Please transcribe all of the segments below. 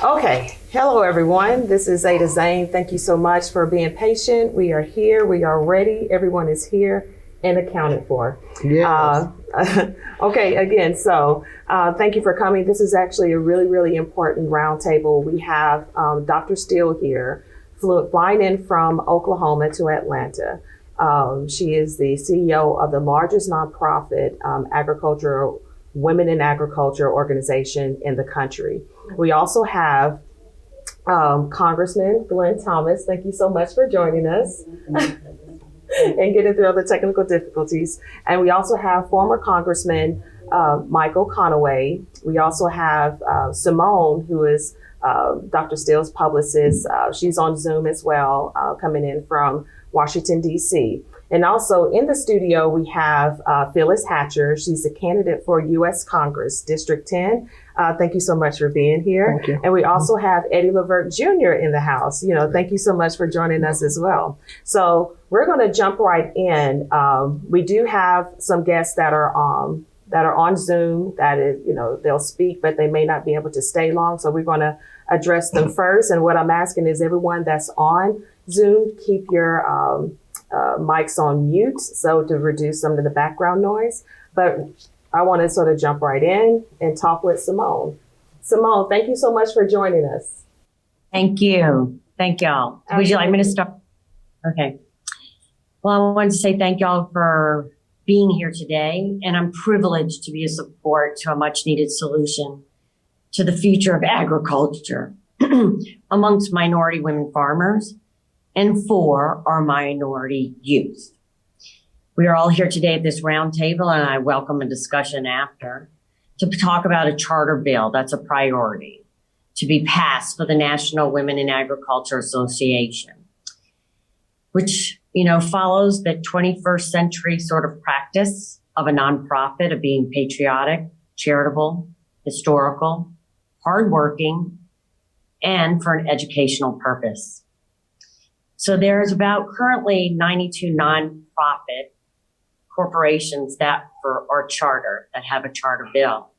Okay, hello everyone. This is Ada Zane. Thank you so much for being patient. We are here. We are ready. Everyone is here and accounted for. Yes. Okay, again, so thank you for coming. This is actually a really, really important roundtable. We have Dr. Steele here, flying in from Oklahoma to Atlanta. She is the CEO of the largest nonprofit agricultural women in agriculture organization in the country. We also have Congressman Glenn Thomas. Thank you so much for joining us and getting through all the technical difficulties. And we also have former Congressman Michael Conaway. We also have Simone, who is Dr. Steele's publicist. She's on Zoom as well, coming in from Washington, D.C. And also in the studio, we have Phyllis Hatcher. She's a candidate for U.S. Congress, District 10. Thank you so much for being here. Thank you. And we also have Eddie Levert Jr. in the house. Thank you so much for joining us as well. So we're going to jump right in. We do have some guests that are on Zoom. That is, they'll speak, but they may not be able to stay long. So we're going to address them first. And what I'm asking is everyone that's on Zoom, keep your mics on mute, so to reduce some of the background noise. But I want to sort of jump right in and talk with Simone. Simone, thank you so much for joining us. Thank you. Thank y'all. Absolutely. Would you like me to start? Okay. Well, I wanted to say thank y'all for being here today, and I'm privileged to be a support to a much needed solution to the future of agriculture amongst minority women farmers and for our minority youth. We are all here today at this roundtable, and I welcome a discussion after to talk about a charter bill that's a priority to be passed for the National Women in Agriculture Association, which, follows the 21st century sort of practice of a nonprofit of being patriotic, charitable, historical, hardworking, and for an educational purpose. So there's about currently 92 nonprofit corporations that are charter, that have a charter bill.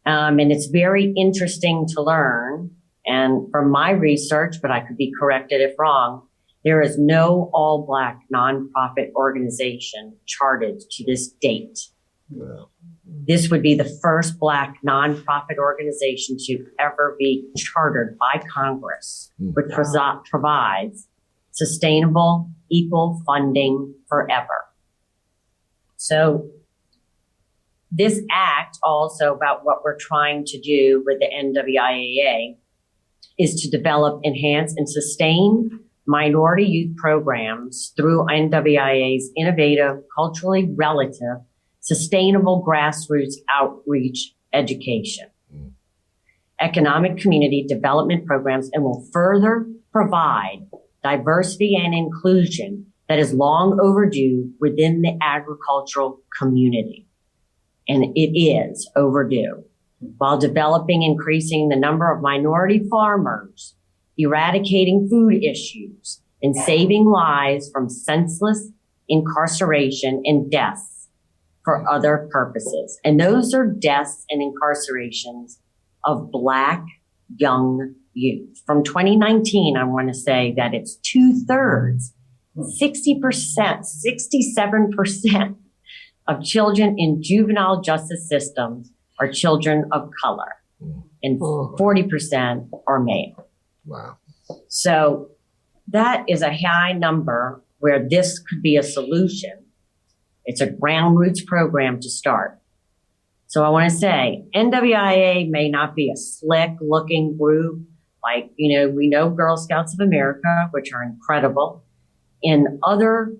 And it's very interesting to learn, and from my research, but I could be corrected if wrong, there is no all-Black nonprofit organization chartered to this date. Wow. This would be the first Black nonprofit organization to ever be chartered by Congress, which provides sustainable, equal funding forever. So this act also about what we're trying to do with the NWIAA is to develop, enhance, and sustain minority youth programs through NWIA's innovative, culturally relative, sustainable grassroots outreach education, economic community development programs, and will further provide diversity and inclusion that is long overdue within the agricultural community. And it is overdue, while developing, increasing the number of minority farmers, eradicating food issues, and saving lives from senseless incarceration and deaths for other purposes. And those are deaths and incarcerations of Black young youth. From 2019, I want to say that it's 2/3, 60%, 67% of children in juvenile justice systems are children of color, and 40% are male. Wow. So that is a high number where this could be a solution. It's a ground roots program to start. So I want to say NWIA may not be a slick looking group. Like, we know Girl Scouts of America, which are incredible, and other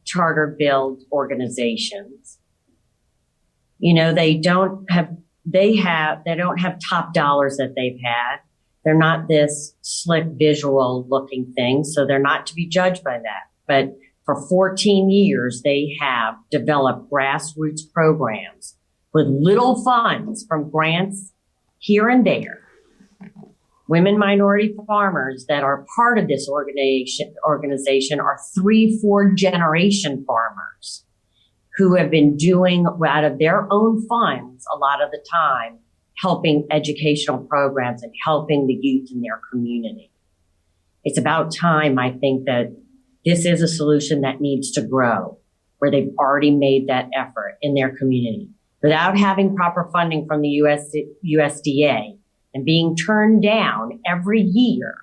charter build organizations. They don't have top dollars that they've had. They're not this slick visual looking thing, so they're not to be judged by that. But for 14 years, they have developed grassroots programs with little funds from grants here and there. Women minority farmers that are part of this organization are 3-4 generation farmers who have been doing out of their own funds a lot of the time, helping educational programs and helping the youth in their community. It's about time, I think, that this is a solution that needs to grow, where they've already made that effort in their community. Without having proper funding from the USDA and being turned down every year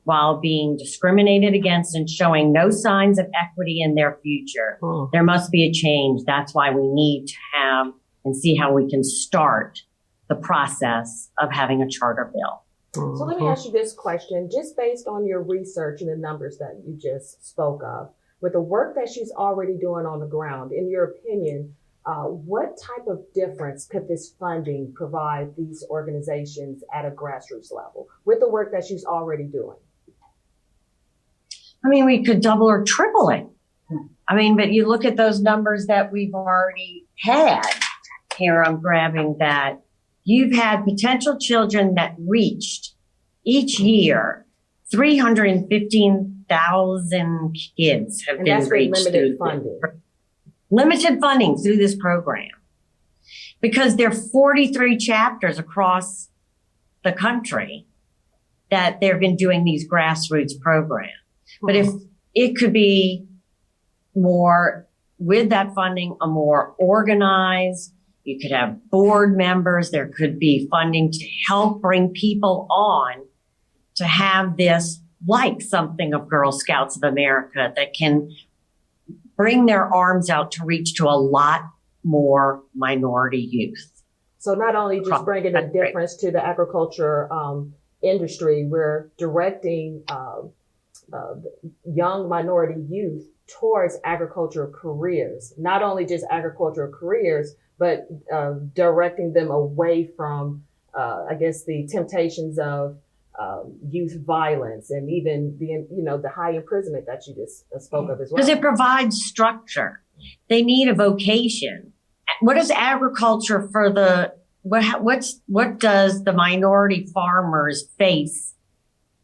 while being discriminated against and showing no signs of equity in their future, there must be a change. That's why we need to have and see how we can start the process of having a charter bill. So let me ask you this question, just based on your research and the numbers that you just spoke of, with the work that she's already doing on the ground, in your opinion, what type of difference could this funding provide these organizations at a grassroots level with the work that she's already doing? I mean, we could double or triple it. I mean, but you look at those numbers that we've already had. Here, I'm grabbing that. You've had potential children that reached each year 315,000 kids have been reached. And that's with limited funding. Limited funding through this program. Because there are 43 chapters across the country that they've been doing these grassroots programs. But if it could be more, with that funding, a more organized, you could have board members, there could be funding to help bring people on to have this, like something of Girl Scouts of America, that can bring their arms out to reach to a lot more minority youth. So not only just bringing a difference to the agriculture industry, we're directing young minority youth towards agricultural careers, not only just agricultural careers, but directing them away from, I guess, the temptations of youth violence and even the high imprisonment that you just spoke of as well. Because it provides structure. They need a vocation. What is agriculture for the, what does the minority farmers face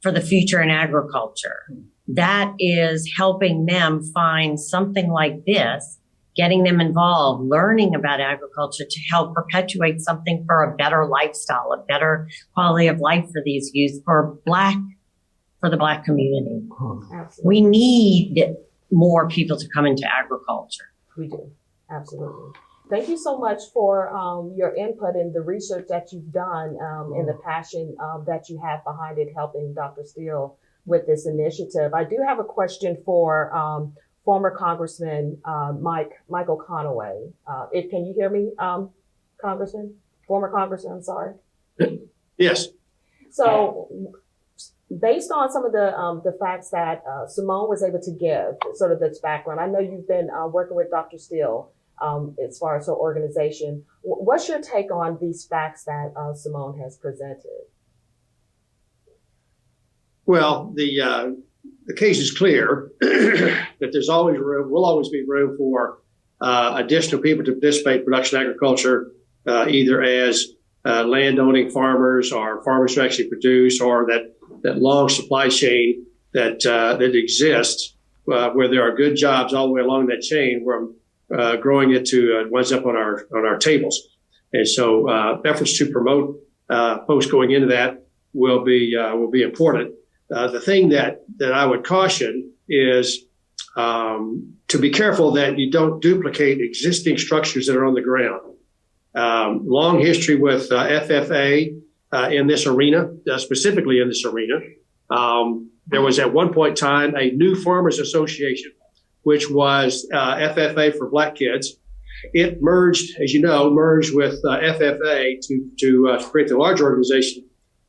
for the future in agriculture? That is helping them find something like this, getting them involved, learning about agriculture to help perpetuate something for a better lifestyle, a better quality of life for these youth, for the Black community. Absolutely. We need more people to come into agriculture. We do. Absolutely. Thank you so much for your input and the research that you've done and the passion that you have behind it, helping Dr. Steele with this initiative. I do have a question for former Congressman Michael Conaway. Can you hear me, Congressman? Former Congressman, I'm sorry. Yes. So, based on some of the facts that Simone was able to give, sort of this background, I know you've been working with Dr. Steele as far as her organization. What's your take on these facts that Simone has presented? Well, the case is clear that there's always room, will always be room for additional people to participate in production agriculture, either as land-owning farmers or farmers who actually produce, or that long supply chain that exists where there are good jobs all the way along that chain, from growing it to winds up on our tables. And so efforts to promote folks going into that will be important. The thing that I would caution is to be careful that you don't duplicate existing structures that are on the ground. Long history with FFA in this arena, specifically in this arena. There was at one point in time a New Farmers Association, which was FFA for Black kids. It merged, as you know, with FFA to create the large organization, I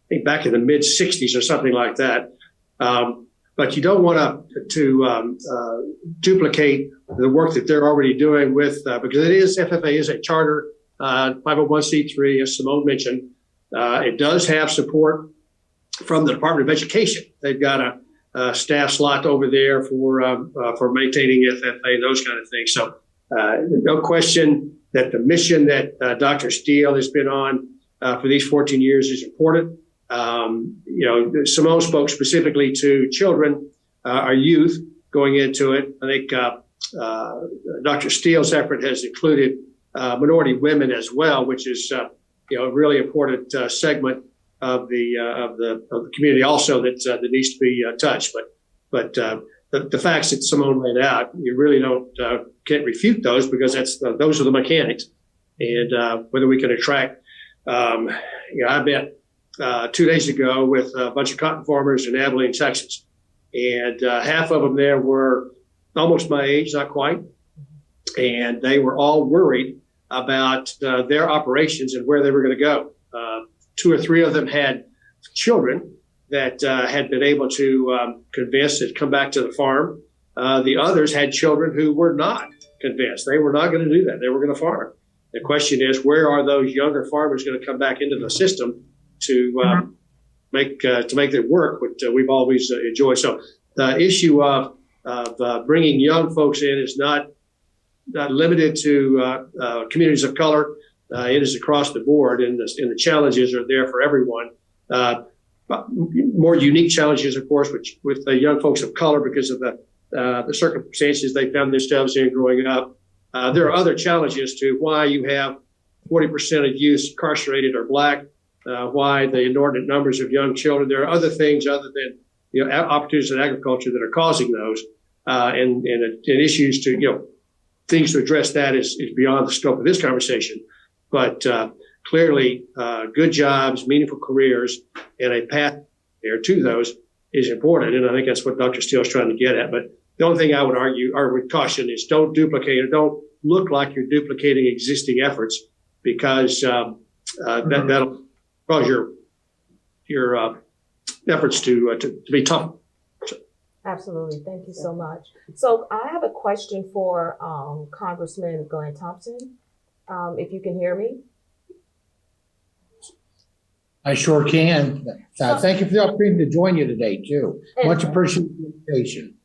think back in the mid 60s or something like that. But you don't want to duplicate the work that they're already doing with, because FFA is a charter 501c3, as Simone mentioned. It does have support from the Department of Education. They've got a staff slot over there for maintaining FFA, those kind of things. So no question that the mission that Dr. Steele has been on for these 14 years is important. Simone spoke specifically to children, our youth going into it. I think Dr. Steele's effort has included minority women as well, which is a really important segment of the community also that needs to be touched. But the facts that Simone laid out, you really can't refute those because those are the mechanics. And whether we can attract, I met 2 days ago with a bunch of cotton farmers in Abilene, Texas, and half of them there were almost my age, not quite, and they were all worried about their operations and where they were going to go. 2 or 3 of them had children that had been able to convince to come back to the farm. The others had children who were not convinced. They were not going to do that. They were going to farm. The question is, where are those younger farmers going to come back into the system to make it work, which we've always enjoyed. So the issue of bringing young folks in is not limited to communities of color. It is across the board, and the challenges are there for everyone. More unique challenges, of course, with the young folks of color because of the circumstances they found themselves in growing up. There are other challenges to why you have 40% of youth incarcerated are Black, why the inordinate numbers of young children. There are other things other than opportunities in agriculture that are causing those, and issues to things to address that is beyond the scope of this conversation. But clearly, good jobs, meaningful careers, and a path there to those is important. And I think that's what Dr. Steele is trying to get at. But the only thing I would argue or would caution is don't duplicate or don't look like you're duplicating existing efforts, because that'll cause your efforts to be tough. Absolutely. Thank you so much. So I have a question for Congressman Glenn Thompson, if you can hear me. I sure can. Thank you for the opportunity to join you today, too. Much appreciated the invitation.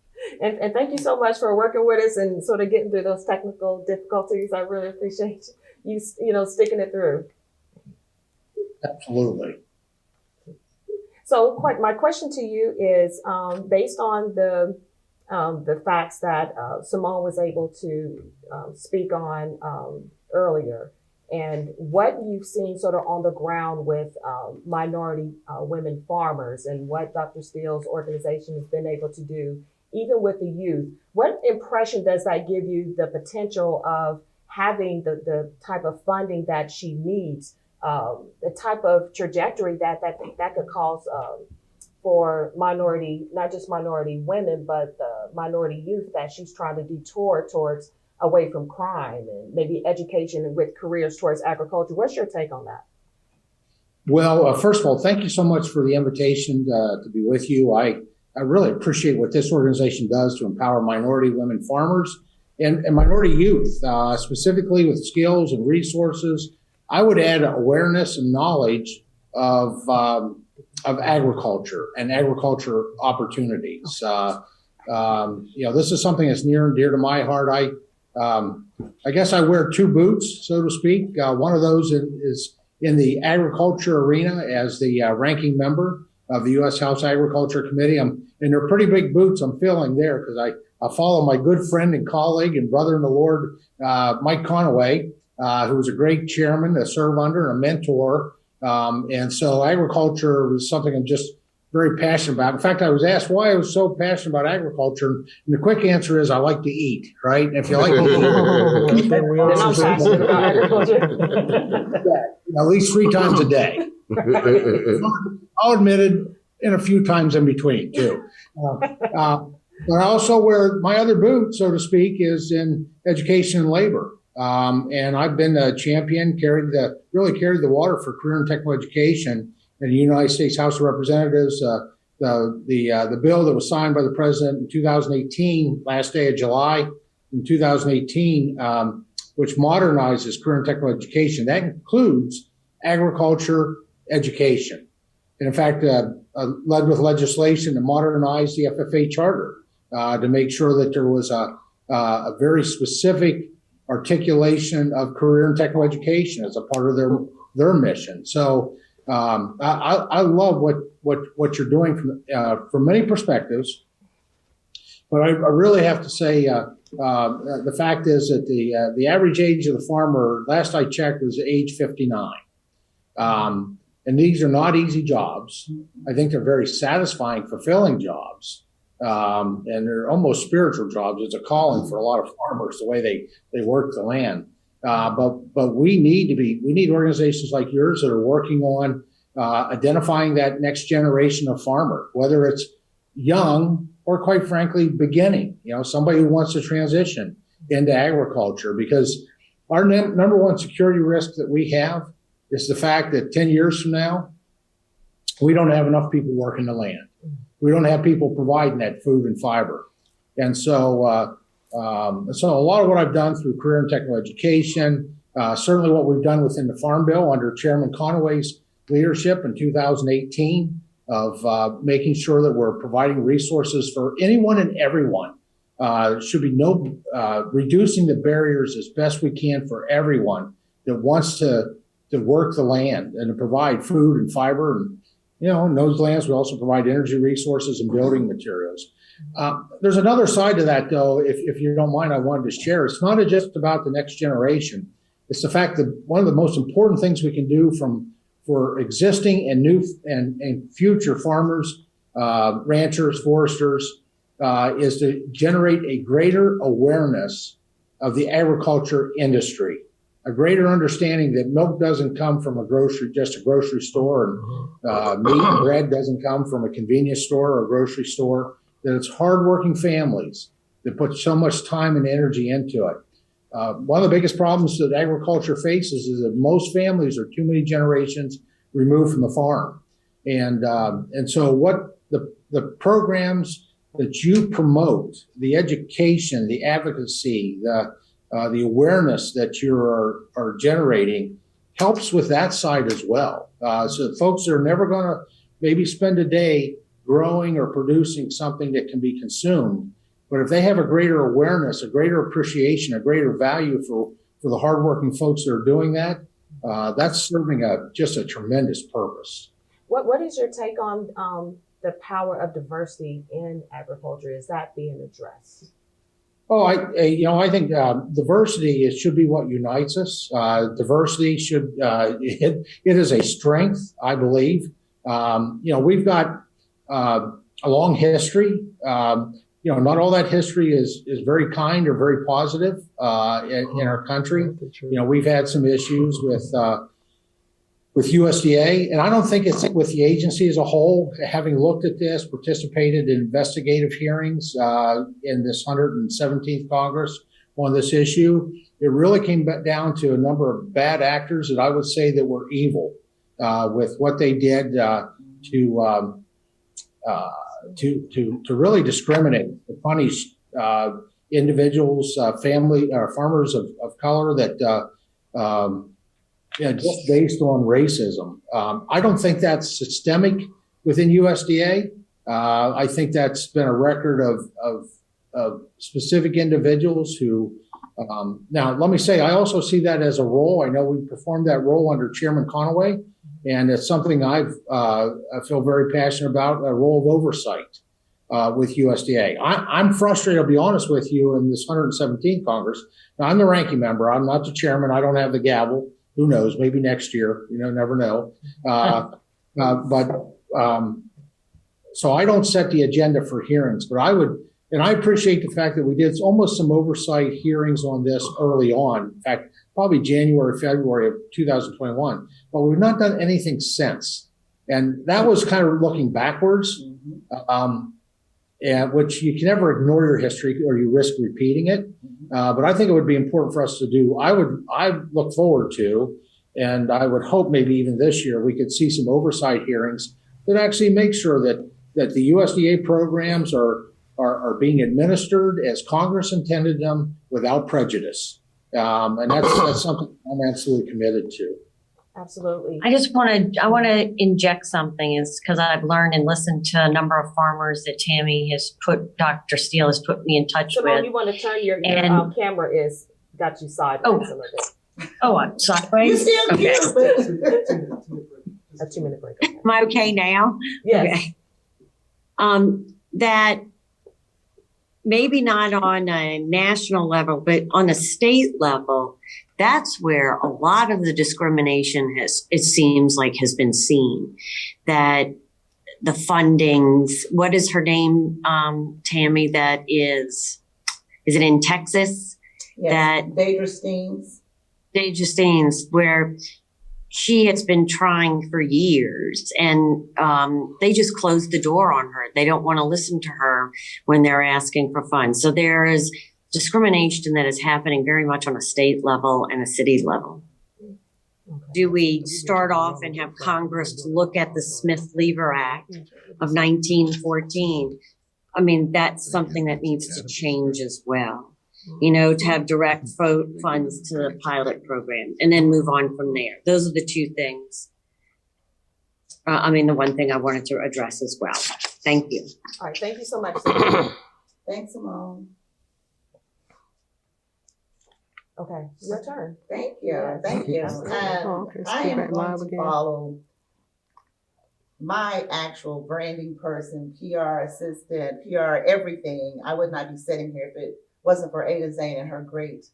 And thank you so much for working with us and sort of getting through those technical difficulties. I really appreciate you sticking it through. Absolutely. So my question to you is, based on the facts that Simone was able to speak on earlier, and what you've seen sort of on the ground with minority women farmers, and what Dr. Steele's organization has been able to do, even with the youth, what impression does that give you the potential of having the type of funding that she needs, the type of trajectory that could cause for minority, not just minority women, but the minority youth that she's trying to detour towards away from crime and maybe education and with careers towards agriculture? What's your take on that? Well, first of all, thank you so much for the invitation to be with you. I really appreciate what this organization does to empower minority women farmers and minority youth, specifically with skills and resources. I would add awareness and knowledge of agriculture and agriculture opportunities. This is something that's near and dear to my heart. I guess I wear 2 boots, so to speak. One of those is in the agriculture arena as the ranking member of the U.S. House Agriculture Committee. And they're pretty big boots I'm filling there because I follow my good friend and colleague and brother in the Lord, Mike Conaway, who was a great chairman to serve under and a mentor. And so agriculture was something I'm just very passionate about. In fact, I was asked why I was so passionate about agriculture. And the quick answer is I like to eat, right? And if you like to eat, then I'm passionate about agriculture. At least 3 times a day. I'll admit it, and a few times in between, too. But I also wear my other boot, so to speak, is in education and labor. And I've been a champion, carried the water for career and technical education in the United States House of Representatives. The bill that was signed by the president in 2018, last day of July in 2018, which modernizes career and technical education. That includes agriculture education. And in fact, led with legislation to modernize the FFA charter to make sure that there was a very specific articulation of career and technical education as a part of their mission. So I love what you're doing from many perspectives. But I really have to say the fact is that the average age of the farmer, last I checked, was age 59. And these are not easy jobs. I think they're very satisfying, fulfilling jobs. And they're almost spiritual jobs. It's a calling for a lot of farmers, the way they work the land. But we need organizations like yours that are working on identifying that next generation of farmer, whether it's young or quite frankly, beginning, somebody who wants to transition into agriculture, because our number one security risk that we have is the fact that 10 years from now, we don't have enough people working the land. We don't have people providing that food and fiber. And so a lot of what I've done through career and technical education, certainly what we've done within the Farm Bill under Chairman Conaway's leadership in 2018 of making sure that we're providing resources for anyone and everyone. Should be reducing the barriers as best we can for everyone that wants to work the land and to provide food and fiber. And, in those lands, we also provide energy resources and building materials. There's another side to that, though, if you don't mind, I wanted to share. It's not just about the next generation. It's the fact that one of the most important things we can do for existing and new and future farmers, ranchers, foresters, is to generate a greater awareness of the agriculture industry, a greater understanding that milk doesn't come from just a grocery store, and meat and bread doesn't come from a convenience store or a grocery store, that it's hardworking families that put so much time and energy into it. One of the biggest problems that agriculture faces is that most families are too many generations removed from the farm. And so what the programs that you promote, the education, the advocacy, the awareness that you are generating helps with that side as well. So folks are never going to maybe spend a day growing or producing something that can be consumed. But if they have a greater awareness, a greater appreciation, a greater value for the hardworking folks that are doing that, that's serving just a tremendous purpose. What is your take on the power of diversity in agriculture? Is that being addressed? Oh, I think diversity should be what unites us. Diversity should it is a strength, I believe. We've got a long history. Not all that history is very kind or very positive in our country. We've had some issues with USDA, and I don't think it's with the agency as a whole. Having looked at this, participated in investigative hearings in this 117th Congress on this issue, it really came back down to a number of bad actors that I would say that were evil with what they did to really discriminate, to punish individuals, family, farmers of color that just based on racism. I don't think that's systemic within USDA. I think that's been a record of specific individuals who. Now, let me say, I also see that as a role. I know we performed that role under Chairman Conaway, and it's something I feel very passionate about, a role of oversight with USDA. I'm frustrated, I'll be honest with you, in this 117th Congress. Now, I'm the ranking member. I'm not the chairman. I don't have the gavel. Who knows? Maybe next year. Never know. So I don't set the agenda for hearings, but I would, and I appreciate the fact that we did almost some oversight hearings on this early on. In fact, probably January, February of 2021, but we've not done anything since. And that was kind of looking backwards, which you can never ignore your history or you risk repeating it. But I think it would be important for us to do. I look forward to, and I would hope maybe even this year we could see some oversight hearings that actually make sure that the USDA programs are being administered as Congress intended them without prejudice. And that's something I'm absolutely committed to. Absolutely. I want to inject something, is because I've learned and listened to a number of farmers that Dr. Steele has put me in touch Simone, with. you want to turn your camera got you sideways a little bit. Oh, I'm sideways? Okay. A 2-minute break. Okay. Am I okay now? Yes. Okay. That maybe not on a national level, but on a state level, That's where a lot of the discrimination it seems like has been seen. That the fundings, what is her name, Tammy, that is it in Texas? Yes, That Deidre Steens. Where she has been trying for years, and they just closed the door on her. They don't want to listen to her when they're asking for funds. So there is discrimination that is happening very much on a state level and a city level. Do we start off and have Congress look at the Smith-Lever Act of 1914? I mean, that's something that needs to change as well. You know, to have direct funds to the pilot program and then move on from there. Those are the two things. The one thing I wanted to address as well. Thank you. All right, thank you so much. Thanks, Simone. Okay, your turn. Thank you. Thank you. Okay, I skip am back going live to again. follow my actual branding person, PR assistant, PR everything. I would not be sitting here if it wasn't for Ada Zane and her great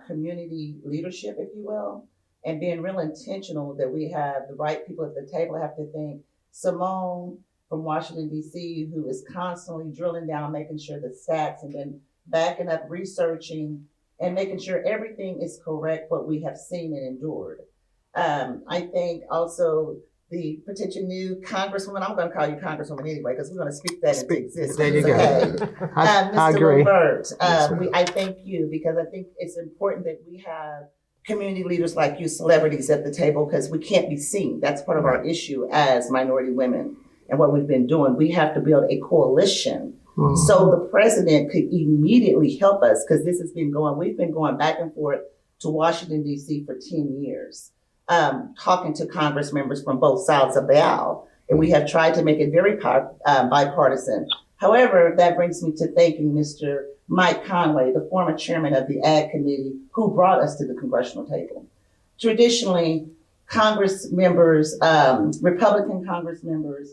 community leadership, if you will, and being real intentional that we have the right people at the table. I have to thank Simone from Washington, D.C., who is constantly drilling down, making sure the stats and then backing up, researching, and making sure everything is correct, what we have seen and endured. I think also the potential new Congresswoman, I'm going to call you Congresswoman anyway, because we're going to speak that into existence. There you go. Okay. I Mr. agree. Levert, Yes, sir. I thank you because I think it's important that we have community leaders like you, celebrities at the table, because we can't be seen. That's part of our issue as minority women and what we've been doing. We have to build a coalition so the president could immediately help us, because this has been going, we've been going back and forth to Washington, D.C. for 10 years, talking to Congress members from both sides of the aisle. And we have tried to make it very bipartisan. However, that brings me to thanking Mr. Mike Conway, the former chairman of the Ag Committee, who brought us to the congressional table. Traditionally, Congress members, Republican Congress members,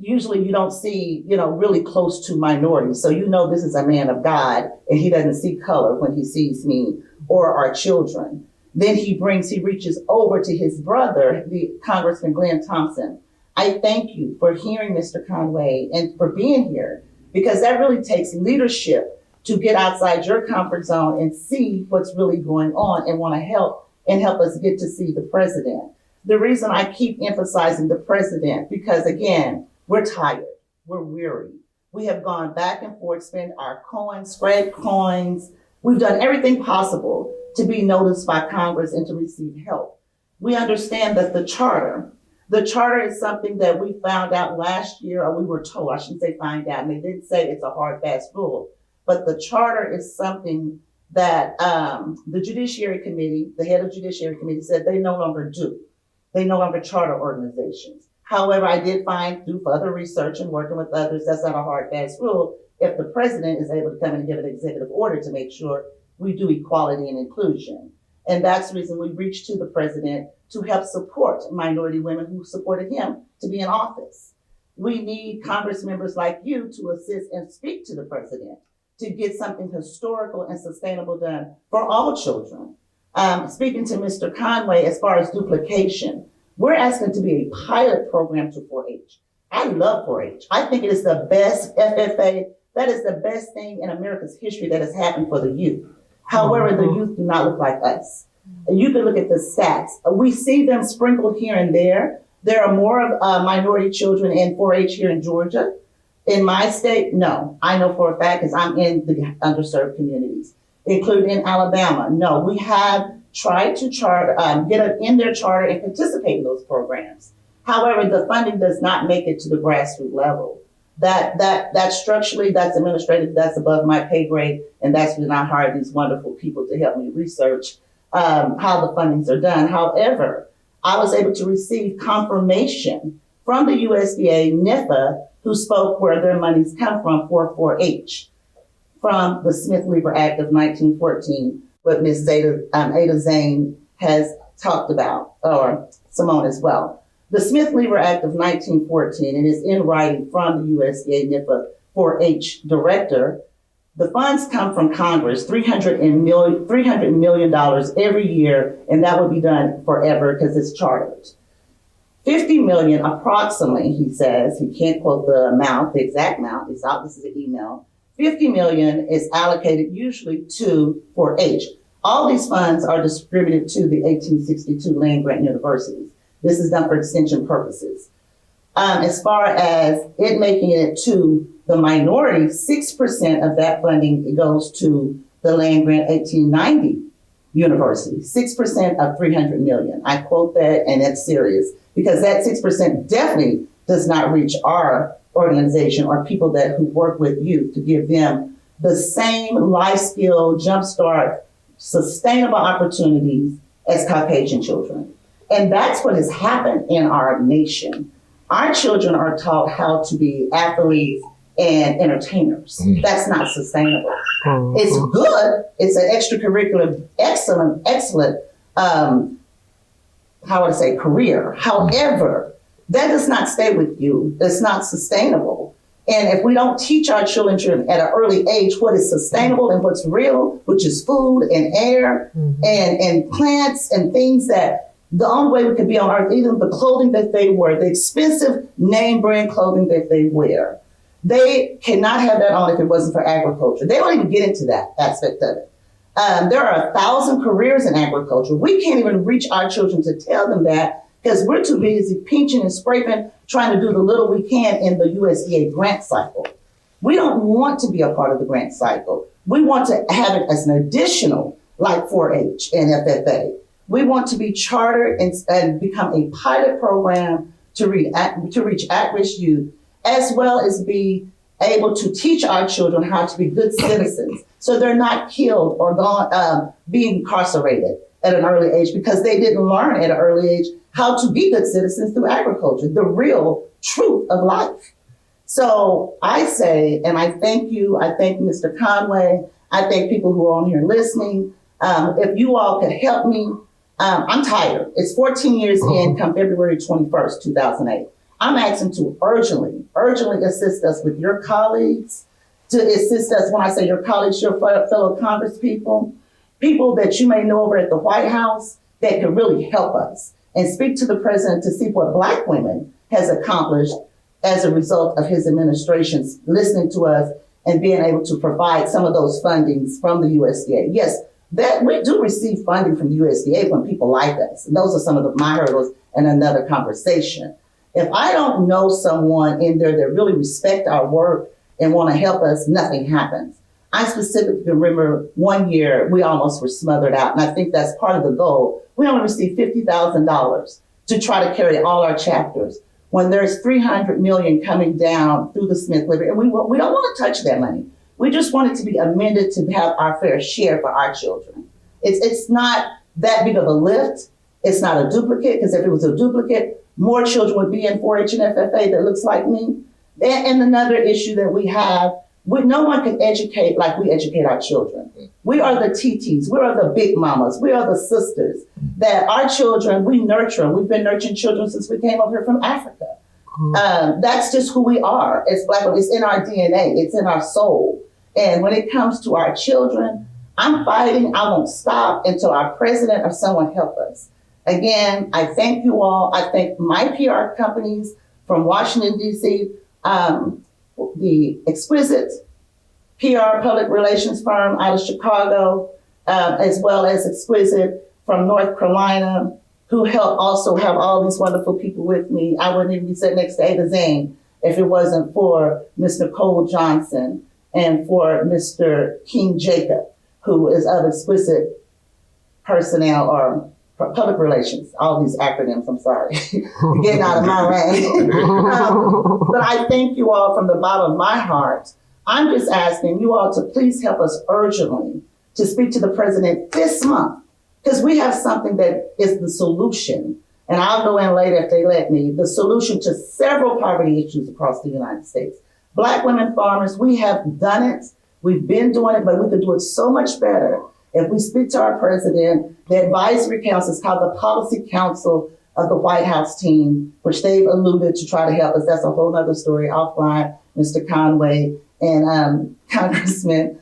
usually you don't see, really close to minorities. So this is a man of God, and he doesn't see color when he sees me or our children. Then he reaches over to his brother, the Congressman Glenn Thompson. I thank you for hearing Mr. Conway and for being here, because that really takes leadership to get outside your comfort zone and see what's really going on and want to help us get to see the president. The reason I keep emphasizing the president, because again, we're tired, we're weary. We have gone back and forth, spent our coins, spread coins. We've done everything possible to be noticed by Congress and to receive help. We understand that the charter is something that we found out last year, or we were told, I shouldn't say find out, and they did say it's a hard, fast rule, but the charter is something that the Judiciary Committee, the head of Judiciary Committee said they no longer do. They no longer charter organizations. However, I did find through further research and working with others, that's not a hard, fast rule if the president is able to come in and give an executive order to make sure we do equality and inclusion. And that's the reason we reached to the president to help support minority women who supported him to be in office. We need Congress members like you to assist and speak to the president to get something historical and sustainable done for all children. Speaking to Mr. Conway, as far as duplication, we're asking to be a pilot program to 4-H. I love 4-H. I think it is the best FFA. That is the best thing in America's history that has happened for the youth. However, the youth do not look like us. You can look at the stats. We see them sprinkled here and there. There are more minority children in 4-H here in Georgia. In my state, no. I know for a fact because I'm in the underserved communities, including in Alabama. No, we have tried to get it in their charter and participate in those programs. However, the funding does not make it to the grassroots level. That structurally, that's administrative, that's above my pay grade, and that's when I hired these wonderful people to help me research how the fundings are done. However, I was able to receive confirmation from the USDA, NIFA, who spoke where their monies come from for 4-H, from the Smith-Lever Act of 1914, what Ms. Ada Zane has talked about, or Simone as well. The Smith-Lever Act of 1914, and is in writing from the USDA NIFA 4-H director, The funds come from Congress, $300 million every year, and that would be done forever because it's chartered. 50 million approximately, he says, he can't quote the amount, the exact amount, it's out, this is an email. 50 million is allocated usually to 4-H. All these funds are distributed to the 1862 land-grant universities. This is done for extension purposes. As far as it making it to the minority, 6% of that funding goes to the land-grant 1890 university, 6% of 300 million. I quote that, and that's serious, because that 6% definitely does not reach our organization or people who work with youth to give them the same life skill, jumpstart, sustainable opportunities as Caucasian children. And that's what has happened in our nation. Our children are taught how to be athletes and entertainers. That's not sustainable. It's good. It's an extracurricular, excellent, career. However, that does not stay with you. It's not sustainable. And if we don't teach our children at an early age what is sustainable and what's real, which is food and air and plants and things that the only way we could be on earth, even the clothing that they wear, the expensive name brand clothing that they wear, they cannot have that on if it wasn't for agriculture. They don't even get into that aspect of it. There are 1,000 careers in agriculture. We can't even reach our children to tell them that because we're too busy pinching and scraping, trying to do the little we can in the USDA grant cycle. We don't want to be a part of the grant cycle. We want to have it as an additional, like 4-H and FFA. We want to be chartered and become a pilot program to reach at-risk youth, as well as be able to teach our children how to be good citizens so they're not killed or being incarcerated at an early age because they didn't learn at an early age how to be good citizens through agriculture, the real truth of life. So I say, and I thank you, I thank Mr. Conway, I thank people who are on here listening. If you all could help me, I'm tired. It's 14 years in, come February 21st, 2008. I'm asking to urgently assist us with your colleagues, to assist us, when I say your colleagues, your fellow Congress people that you may know over at the White House that can really help us and speak to the president to see what Black women has accomplished as a result of his administration's listening to us and being able to provide some of those fundings from the USDA. Yes, that we do receive funding from the USDA from people like us. And those are some of my hurdles and another conversation. If I don't know someone in there that really respect our work and want to help us, nothing happens. I specifically remember one year we almost were smothered out. And I think that's part of the goal. We only received $50,000 to try to carry all our chapters when there's $300 million coming down through the Smith Liberty. And we don't want to touch that money. We just want it to be amended to have our fair share for our children. It's not that big of a lift. It's not a duplicate, because if it was a duplicate, more children would be in 4-H and FFA that looks like me. And another issue that we have, no one can educate like we educate our children. We are the TTs, we are the big mamas, we are the sisters that our children, we nurture. We've been nurturing children since we came over here from Africa. That's just who we are as Black women. It's in our DNA, it's in our soul. And when it comes to our children, I'm fighting. I won't stop until our president or someone help us. Again, I thank you all. I thank my PR companies from Washington, D.C., the Exquisite PR public relations firm out of Chicago, as well as Exquisite from North Carolina, who helped also have all these wonderful people with me. I wouldn't even be sitting next to Ada Zane if it wasn't for Ms. Nicole Johnson and for Mr. King Jacob, who is of Exquisite personnel or public relations, all these acronyms, I'm sorry, getting out of my range. But I thank you all from the bottom of my heart. I'm just asking you all to please help us urgently to speak to the president this month, because we have something that is the solution. And I'll go in later if they let me, the solution to several poverty issues across the United States. Black women farmers, we have done it. We've been doing it, but we could do it so much better if we speak to our president. The advisory council is called the Policy Council of the White House team, which they've alluded to try to help us. That's a whole nother story offline, Mr. Conway and Congressman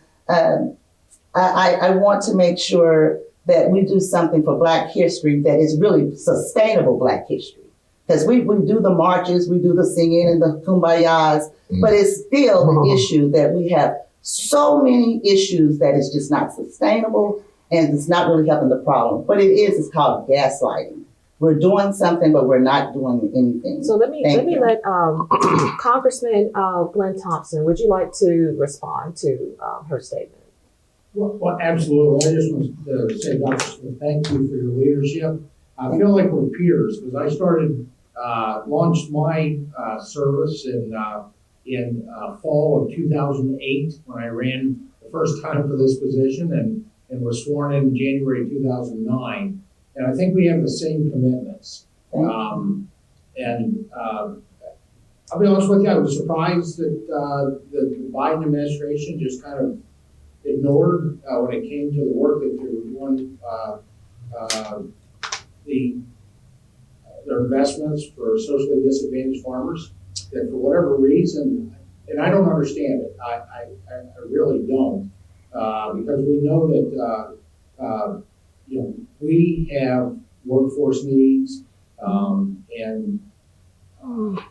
I want to make sure that we do something for Black history that is really sustainable Black history. Because we do the marches, we do the singing and the kumbayas, but it's still the issue that we have so many issues that is just not sustainable and it's not really helping the problem. What it is, it's called gaslighting. We're doing something, but we're not doing anything. So let me let Congressman Glenn Thompson, would you like to respond to her statement? Well, absolutely. I just want to say, Dr. Smith, thank you for your leadership. I feel like we're peers because I launched my service in fall of 2008 when I ran the first time for this position and was sworn in January 2009. And I think we have the same commitments. I'll be honest with you, I was surprised that the Biden administration just kind of ignored when it came to the work that they were doing, their investments for socially disadvantaged farmers. That for whatever reason, and I don't understand it, I really don't, because we know that we have workforce needs, and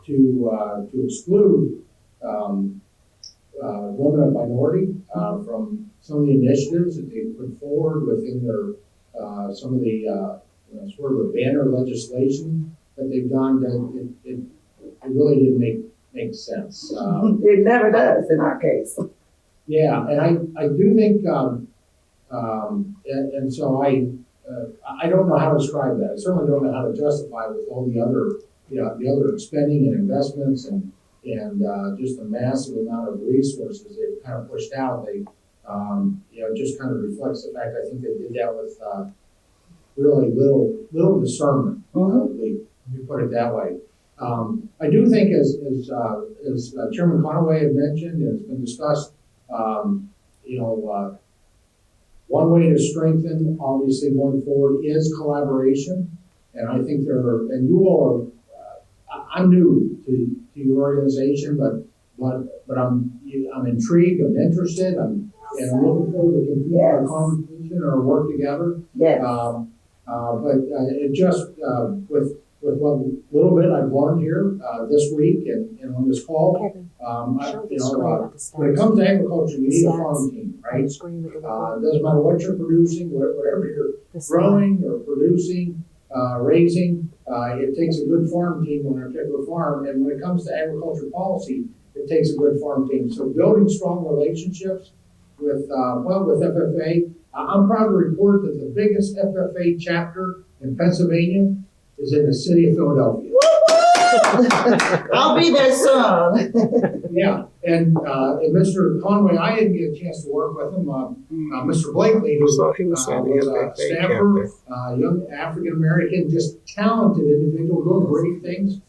to exclude women and minority from some of the initiatives that they put forward within their some of the sort of the banner legislation that they've done, that it really didn't make sense. It never does in our case. Yeah, and I do think, and so I don't know how to describe that. I certainly don't know how to justify with all the other the other spending and investments and just the massive amount of resources they've kind of pushed out. They just kind of reflects the fact I think they did that with really little discernment. Let me put it that way. I do think, as Chairman Conaway had mentioned, and it's been discussed, one way to strengthen, obviously, going forward is collaboration. And I think and you all are, I'm new to your organization, but I'm intrigued, I'm interested, and I'm looking forward to continue our conversation or work together. Yes. But it just, with what little bit I've learned here this week and on this call, when it comes to agriculture, you need a farm team, right? Doesn't matter what you're producing, whatever you're growing or producing, raising, it takes a good farm team on a particular farm. And when it comes to agriculture policy, it takes a good farm team. So building strong relationships with FFA. I'm proud to report that the biggest FFA chapter in Pennsylvania is in the city of Philadelphia. I'll be there soon. Yeah, and Mr. Conway, I didn't get a chance to work with him. Mr. Blakely, who was a staffer, young African American, just talented individual, doing great things.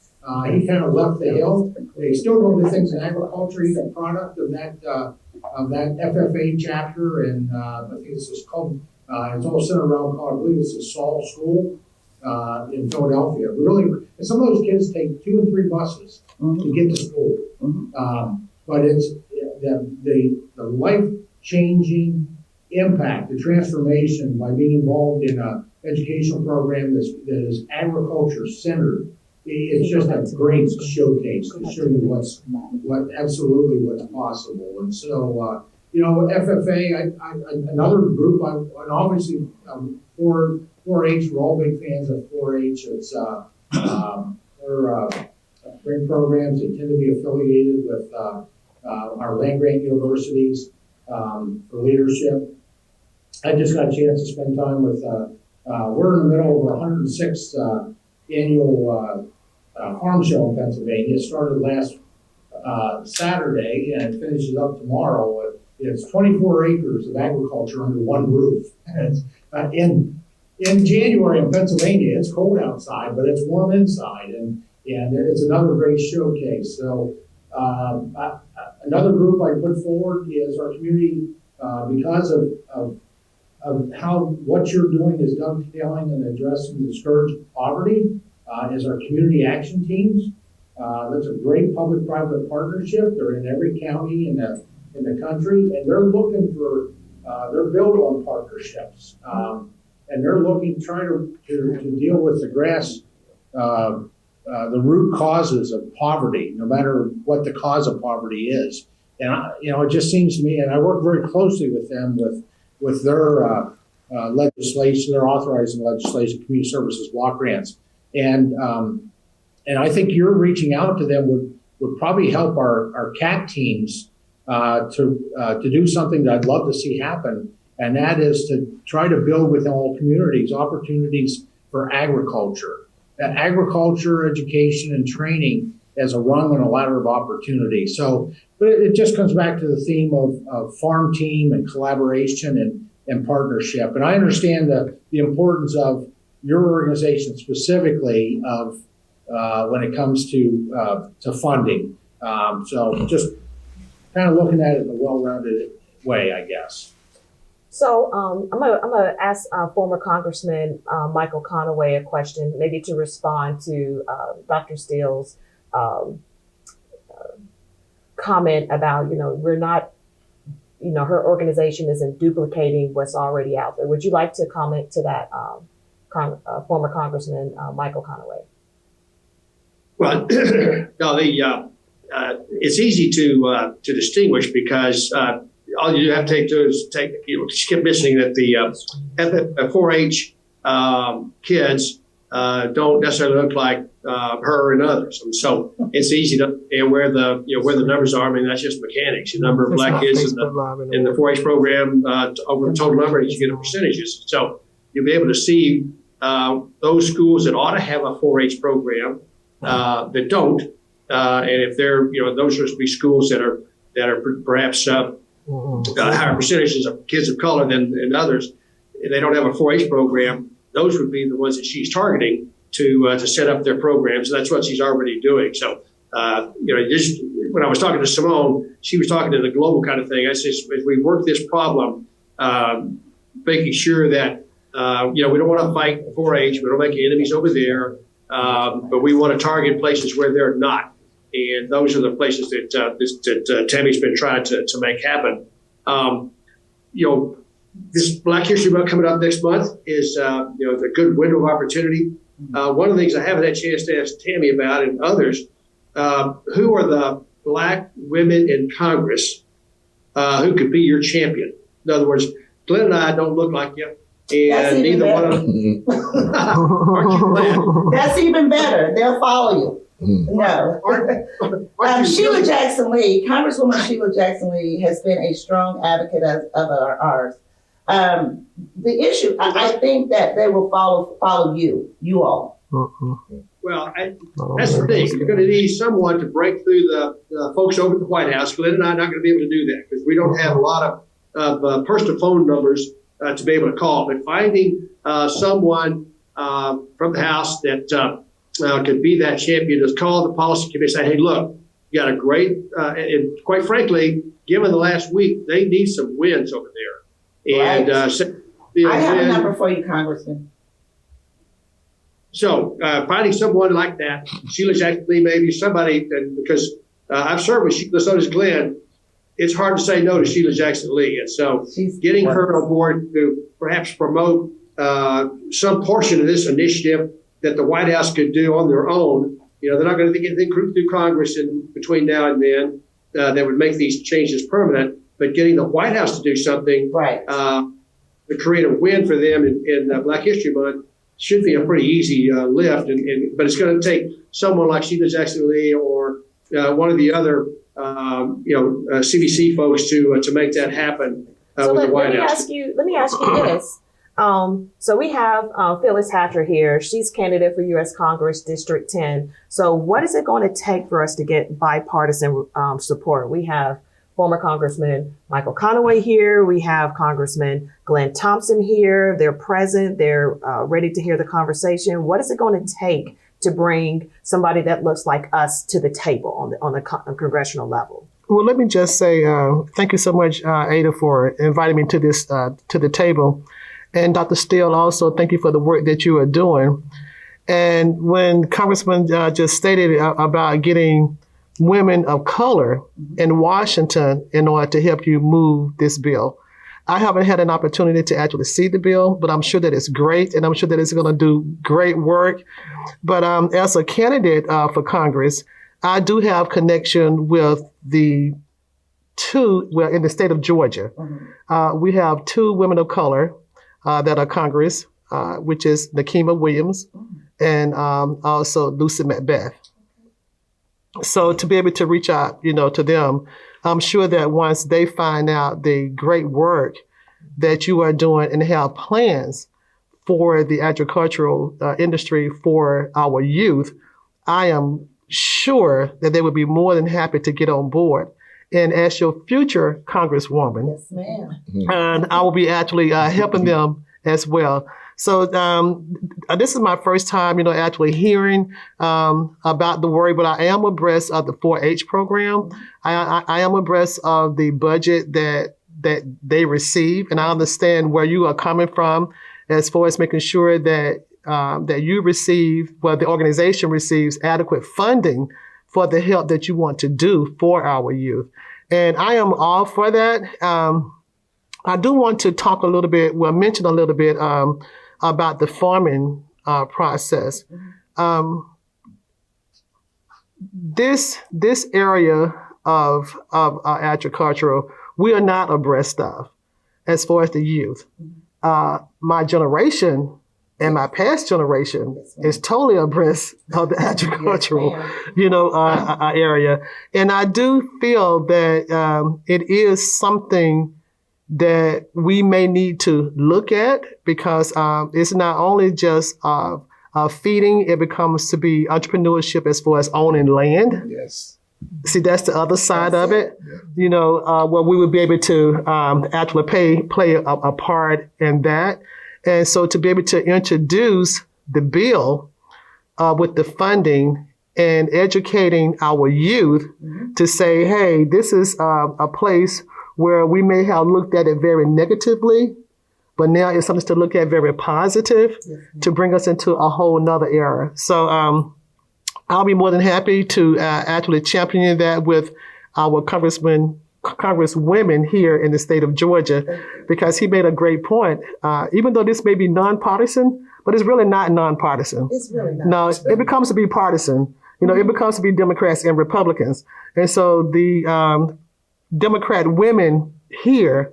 He kind of left the hill. He's still doing good things in agriculture. He's a product of that FFA chapter, and I think this is called. It's all centered around, I believe it's the Saul School in Philadelphia. Really, and some of those kids take 2 and 3 buses to get to school. But it's the life-changing impact, the transformation by being involved in an educational program that is agriculture-centered. It's just a great showcase to show you what's possible. And so, FFA, another group, and obviously 4-H, we're all big fans of 4-H. It's they're great programs that tend to be affiliated with our land-grant universities for leadership. I just got a chance to spend time with, we're in the middle of our 106th annual farm show in Pennsylvania. It started last Saturday and it finishes up tomorrow. It's 24 acres of agriculture under one roof. And it's, in January in Pennsylvania, it's cold outside, but it's warm inside, and it's another great showcase. So another group I put forward is our community, because of how what you're doing is dovetailing and addressing the scourge of poverty, is our community action teams. That's a great public-private partnership. They're in every county in the in the country, and they're looking for, they're built on partnerships. And they're trying to deal with the root causes of poverty, no matter what the cause of poverty is. And, it just seems to me, and I work very closely with them with their legislation, their authorizing legislation, community services block grants. And I think you're reaching out to them would probably help our CAT teams to do something that I'd love to see happen. And that is to try to build within all communities opportunities for agriculture. Agriculture, education, and training as a rung on a ladder of opportunity. So, but it just comes back to the theme of farm team and collaboration and partnership. And I understand the importance of your organization specifically of when it comes to funding. So just kind of looking at it in a well-rounded way, I guess. So I'm gonna ask former Congressman Michael Conaway a question, maybe to respond to Dr. Steele's comment about, we're not, her organization isn't duplicating what's already out there. Would you like to comment to that, former Congressman Michael Conaway? Well, no, it's easy to distinguish because all you have to do is just keep mentioning that the 4-H kids don't necessarily look like her and others, and so it's easy to and where the numbers are. I mean, that's just mechanics. The number of black kids in the 4-H program over the total number, you get the percentages. So you'll be able to see those schools that ought to have a 4-H program that don't, and if they're those are to be schools that are perhaps higher percentages of kids of color than others, and they don't have a 4-H program, those would be the ones that she's targeting to set up their programs. And that's what she's already doing. So, just when I was talking to Simone, she was talking to the global kind of thing. I said, as we work this problem, making sure that, we don't want to fight 4-H, we don't make enemies over there, but we want to target places where they're not. And those are the places that Tammy's been trying to make happen. This Black History Month coming up next month is, the good window of opportunity. One of the things I haven't had a chance to ask Tammy about and others, who are the Black women in Congress who could be your champion? In other words, Glenn and I don't look like you. And neither one of them. Aren't you glad? That's even better. They'll follow you. No. Sheila Jackson Lee, Congresswoman Sheila Jackson Lee has been a strong advocate of ours. The issue, I think that they will follow you all. Well, that's the thing. You're going to need someone to break through the folks over at the White House. Glenn and I are not going to be able to do that because we don't have a lot of personal phone numbers to be able to call. But finding someone from the House that could be that champion, just call the policy committee and say, hey, look, you got a great, and quite frankly, given the last week, they need some wins over there. And I have a number for you, Congressman. So finding someone like that, Sheila Jackson Lee, maybe somebody, and because I've served with Sheila, so does Glenn, it's hard to say no to Sheila Jackson Lee. And so getting her on board to perhaps promote some portion of this initiative that the White House could do on their own. They're not going to get anything through Congress in between now and then that would make these changes permanent. But getting the White House to do something to create a win for them in Black History Month should be a pretty easy lift. But it's going to take someone like Sheila Jackson Lee or one of the other CBC folks to make that happen with the White House. Let me ask you this. So we have Phyllis Hatcher here. She's candidate for U.S. Congress District 10. So what is it going to take for us to get bipartisan support? We have former Congressman Michael Conaway here. We have Congressman Glenn Thompson here. They're present. They're ready to hear the conversation. What is it going to take to bring somebody that looks like us to the table on the congressional level? Well, let me just say thank you so much, Ada, for inviting me to this to the table. And Dr. Steele, also, thank you for the work that you are doing. And when Congressman just stated about getting women of color in Washington in order to help you move this bill. I haven't had an opportunity to actually see the bill, but I'm sure that it's great, and I'm sure that it's going to do great work. But as a candidate for Congress, I do have connection with in the state of Georgia. We have 2 women of color that are Congress, which is Nakima Williams and also Lucy Macbeth. So to be able to reach out, to them, I'm sure that once they find out the great work that you are doing and have plans for the agricultural industry for our youth, I am sure that they would be more than happy to get on board. And as your future Congresswoman, Yes, ma'am. and I will be actually helping them as well. So this is my first time, actually hearing about the work, but I am abreast of the 4-H program. I am abreast of the budget that they receive, and I understand where you are coming from as far as making sure that the organization receives adequate funding for the help that you want to do for our youth. And I am all for that. I do want to mention a little bit about the farming process. This area of agricultural, we are not abreast of as far as the youth. My generation and my past generation is totally abreast of the agricultural, area. And I do feel that it is something that we may need to look at, because it's not only just feeding, it becomes to be entrepreneurship as far as owning land. Yes. See, that's the other side of it, where we would be able to actually play a part in that. And so to be able to introduce the bill with the funding and educating our youth to say, hey, this is a place where we may have looked at it very negatively, but now it's something to look at very positive to bring us into a whole nother era. So I'll be more than happy to actually champion that with our congresswomen here in the state of Georgia, because he made a great point. Even though this may be nonpartisan, but it's really not nonpartisan. It's really not. No, it becomes to be partisan. It becomes to be Democrats and Republicans. And so the Democrat women here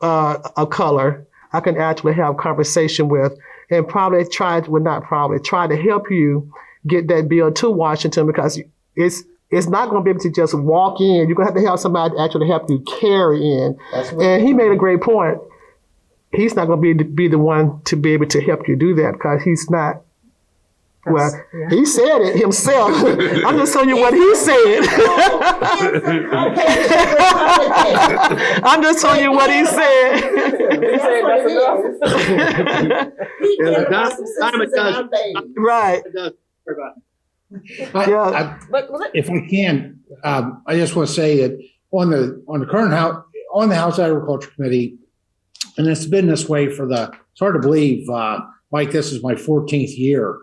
of color, I can actually have conversation with, and probably try to help you get that bill to Washington, because it's not going to be able to just walk in. You're going to have somebody actually help you carry in. And he made a great point. He's not going to be the one to be able to help you do that, because he's not. Well, he said it himself. I'm just telling you what he said. I'm just telling you what he said. Right. If I can, I just want to say that on the House Agriculture Committee, and it's been this way it's hard to believe, Mike, this is my 14th year,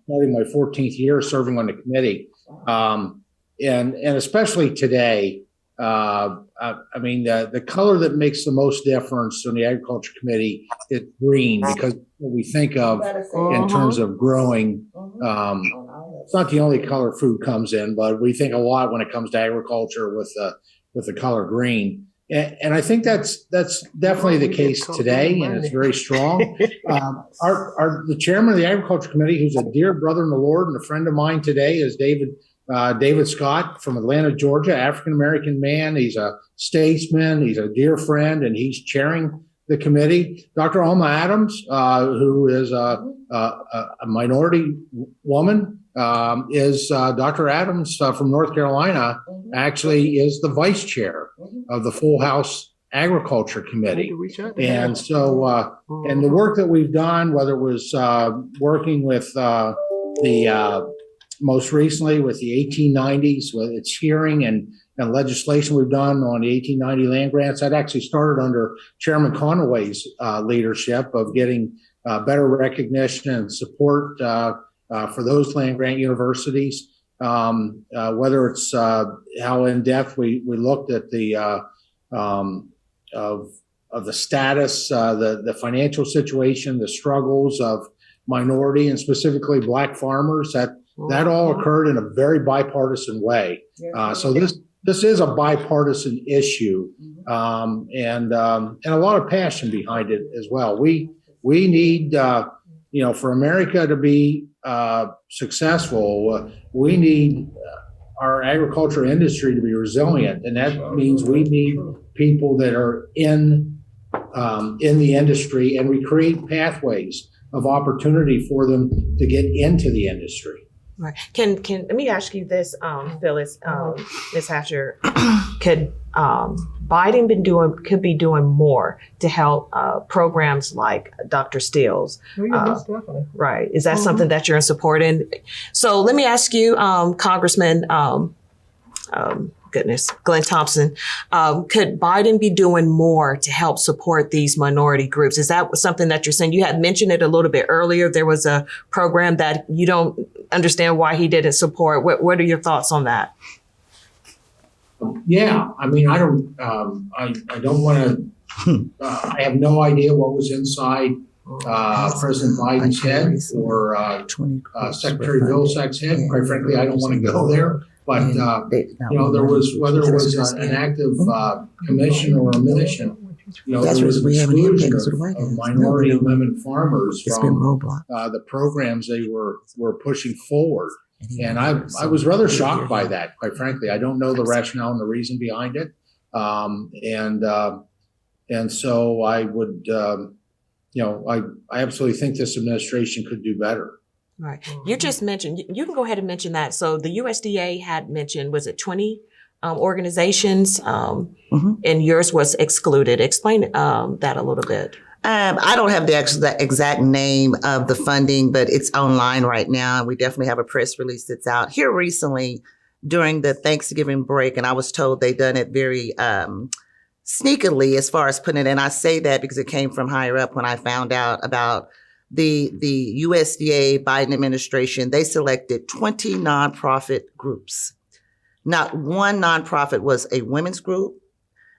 starting my 14th year serving on the committee. And especially today, the color that makes the most difference on the Agriculture Committee is green, because what we think of in terms of growing, it's not the only color food comes in, but we think a lot when it comes to agriculture with the color green. And I think that's definitely the case today, and it's very strong. The chairman of the Agriculture Committee, who's a dear brother in the Lord and a friend of mine today, is David Scott from Atlanta, Georgia, African-American man. He's a statesman. He's a dear friend, and he's chairing the committee. Dr. Alma Adams, who is a minority woman, is Dr. Adams from North Carolina, actually is the vice chair of the full House Agriculture Committee. And so, and the work that we've done, whether it was working with most recently with the 1890s, with its hearing and legislation we've done on the 1890 land grants, that actually started under Chairman Conaway's leadership of getting better recognition and support for those land grant universities. whether it's how in depth we looked at the of the status, the financial situation, the struggles of minority and specifically Black farmers. That all occurred in a very bipartisan way. So this is a bipartisan issue, and a lot of passion behind it as well. We need, for America to be successful, we need our agriculture industry to be resilient, and that means we need people that are in the industry, and we create pathways of opportunity for them to get into the industry. Right. Can let me ask you this, Phyllis, Ms. Hatcher, could Biden could be doing more to help programs like Dr. Steele's? Most definitely. Right. Is that something that you're in support in? So let me ask you, Congressman, Glenn Thompson, could Biden be doing more to help support these minority groups? Is that something that you're saying? You had mentioned it a little bit earlier. There was a program that you don't understand why he didn't support. What are your thoughts on that? Yeah, I mean, I don't want to. I have no idea what was inside President Biden's head or Secretary Vilsack's head. Quite frankly, I don't want to go there. But there was, whether it was an active commission or omission, there was exclusion of minority and women farmers from the programs they were pushing forward. And I was rather shocked by that, quite frankly. I don't know the rationale and the reason behind it. And so I would, I absolutely think this administration could do better. Right. You just mentioned, you can go ahead and mention that. So the USDA had mentioned, was it 20 organizations, and yours was excluded. Explain that a little bit. I don't have the exact name of the funding, but it's online right now. And we definitely have a press release that's out here recently during the Thanksgiving break. And I was told they done it very sneakily as far as putting it in. I say that because it came from higher up when I found out about the USDA Biden administration. They selected 20 nonprofit groups. Not one nonprofit was a women's group,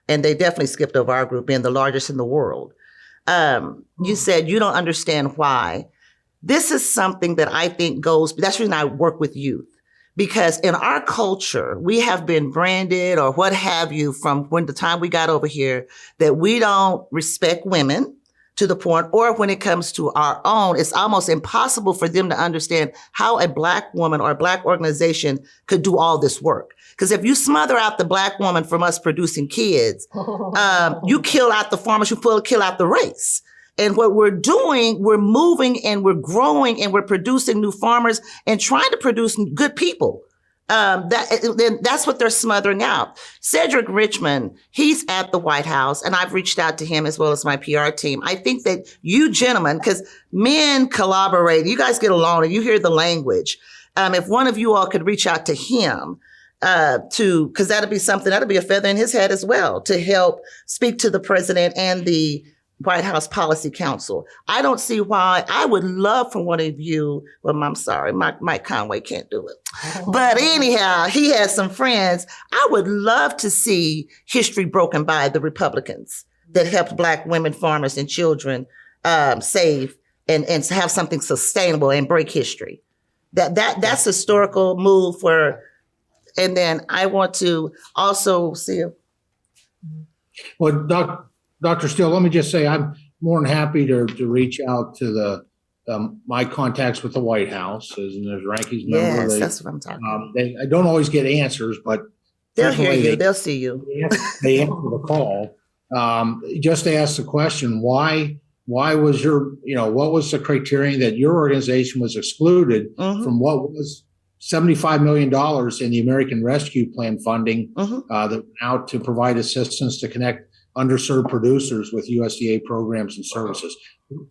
and they definitely skipped over our group being the largest in the world. You said you don't understand why. This is something that I think that's the reason I work with youth. Because in our culture, we have been branded or what have you from when the time we got over here that we don't respect women to the point, or when it comes to our own, it's almost impossible for them to understand how a Black woman or a Black organization could do all this work. Because if you smother out the Black woman from us producing kids, you kill out the farmers, you kill out the race. And what we're doing, we're moving and we're growing and we're producing new farmers and trying to produce good people. That's what they're smothering out. Cedric Richmond, he's at the White House, and I've reached out to him as well as my PR team. I think that you gentlemen, because men collaborate, you guys get along and you hear the language. If one of you all could reach out to him, because that'll be a feather in his head as well, to help speak to the president and the White House Policy Council. I don't see why. I would love for one of you, well, I'm sorry, Mike Conway can't do it. But anyhow, he has some friends. I would love to see history broken by the Republicans that helped Black women, farmers, and children save and have something sustainable and break history. That's a historical move for, and then I want to also see. Well, Dr. Steele, let me just say I'm more than happy to reach out to my contacts with the White House as rankings member. Yes, that's what I'm talking about. I don't always get answers, but they'll hear you. They'll see you. They answer the call. Just to ask the question, why was what was the criterion that your organization was excluded from what was $75 million in the American Rescue Plan funding that went out to provide assistance to connect underserved producers with USDA programs and services?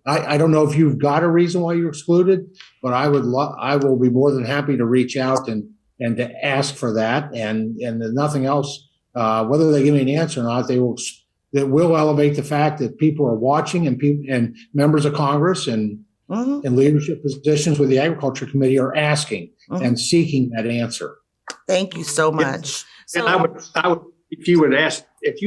I don't know if you've got a reason why you're excluded, but I will be more than happy to reach out and to ask for that. And if nothing else, whether they give me an answer or not, that will elevate the fact that people are watching and members of Congress and Mhm. in leadership positions with the Agriculture Committee are asking Mhm. and seeking that answer. Thank you so much. And I would, if you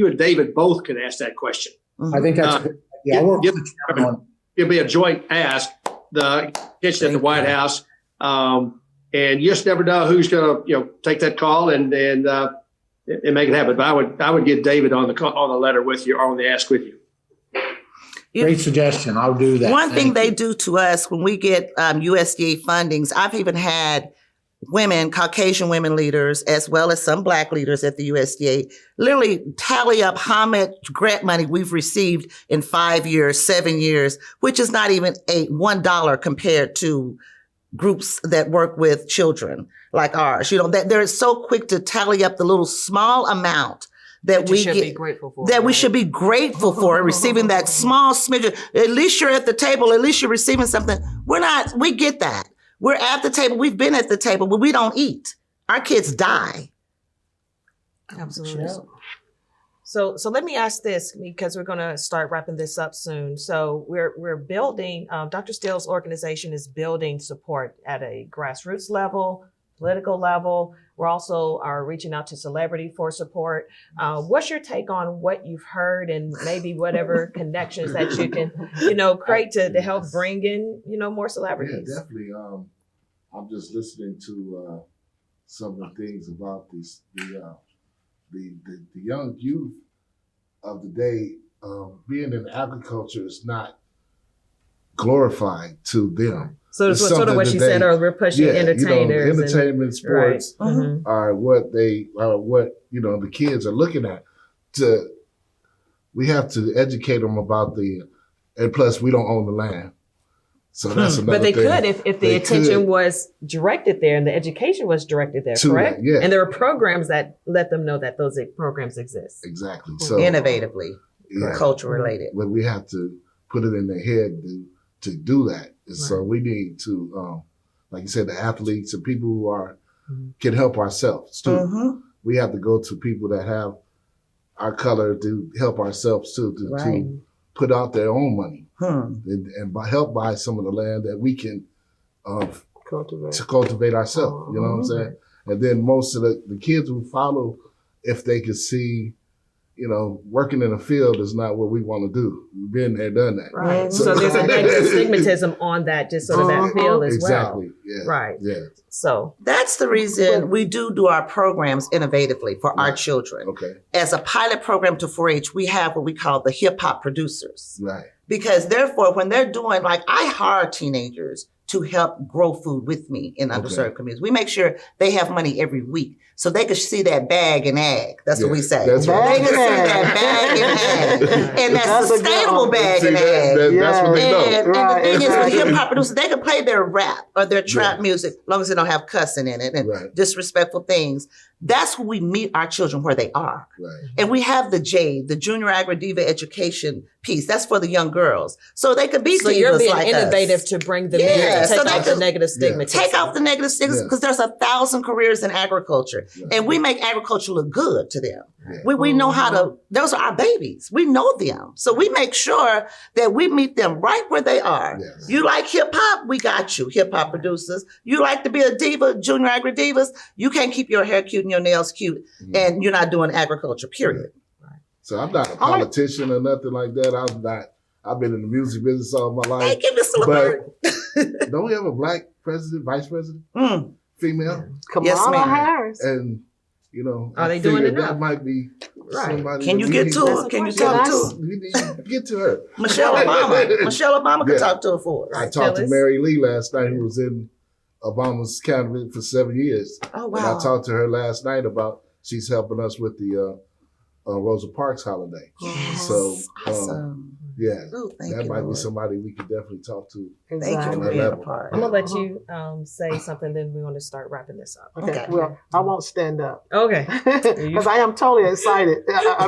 and David both could ask that question. I think that's, yeah, I'll work with the chairman on. It'll be a joint ask, the kitchen at the White House. And you just never know who's going to, take that call and make it happen. But I would get David on the letter with you or on the ask with you. Great suggestion. I'll do that. One thing Thank they you. do to us when we get USDA fundings, I've even had women, Caucasian women leaders, as well as some Black leaders at the USDA, literally tally up how much grant money we've received in 5 years, 7 years, which is not even $1 compared to groups that work with children like ours. That they're so quick to tally up the little small amount that we should get, be grateful for. that we should be grateful for receiving that small smidgen. At least you're at the table. At least you're receiving something. We're not. We get that. We're at the table. We've been at the table, but we don't eat. Our kids die. Absolutely. So let me ask this, because we're going to start wrapping this up soon. So we're building, Dr. Steele's organization is building support at a grassroots level, political level. We're also reaching out to celebrity for support. What's your take on what you've heard and maybe whatever connections that you can, create to help bring in, more celebrities? Yeah, definitely. I'm just listening to some of the things about the young youth of the day. Being in agriculture is not glorified to them. So it's sort of what you said earlier, we're pushing entertainers. Entertainment, sports Right. are what the kids are looking at. We have to educate them about and plus we don't own the land. So that's another But they thing. could if the attention was directed there and the education was directed there, correct? Yeah. And there are programs that let them know that those programs exist. Exactly. So Innovatively, yeah. culture related. But we have to put it in their head to do that. And so we need to, like you said, the athletes and people who can help ourselves too. Mm-hmm. We have to go to people that have our color to help ourselves too, to put out their own money and help buy some of the land that we can cultivate ourselves. You know what I'm saying? And then most of the kids who follow, if they could see, working in a field is not what we want to do. We've been there, done that. Right. So there's a negative stigmatism on that, just sort of that field as exactly. well. Yeah. Right. Yeah. So That's the reason we do our programs innovatively for our children. Okay. As a pilot program to 4-H, we have what we call the hip hop producers. Right. Because therefore, when they're doing, I hire teenagers to help grow food with me in underserved communities. We make sure they have money every week so they can see that bag and ag. That's what we say. That's right. They can see that bag and ag. And that's sustainable bag and ag. That's what they know. And the thing is, with hip hop producers, they can play their rap or their trap music as long as they don't have cussing in it and disrespectful things. That's where we meet our children where they are. Right. And we have the JADE, the Junior Agri-Diva Education piece. That's for the young girls. So they could be so divas you're being like innovative us. to bring them Yeah, in, to so take they off the could negative stigma. Take off the negative stigmas because there's 1,000 careers in agriculture. And we make agriculture look good to them. Yeah. We know how to, those are our babies. We know them. So we make sure that we meet them right where they are. Yes. You like hip hop? We got you, hip hop producers. You like to be a diva, junior agri divas? You can't keep your hair cute and your nails cute and you're not doing agriculture, period. So I'm not a politician or nothing like that. I've been in the music business all my life. Hey, give us a bird. Don't we have a black president, vice president, female? Kamala Harris. And Are they I doing figured enough? that might be somebody. Can you get to her? Can you talk to her? We need to get to her. Michelle Obama. Michelle Obama could talk to her for us. I talked to Mary Lee last night, who was in Obama's cabinet for 7 years. Oh, wow. And I talked to her last night about she's helping us with the Rosa Parks holiday. Yes. So, awesome. yeah, Ooh, thank that you, might be Lord. somebody we could definitely talk to. Thank you for that being a level. part. I'm gonna let you say something, then we want to start wrapping this up. Okay. Well, I won't stand up. Okay. Because I am totally excited. I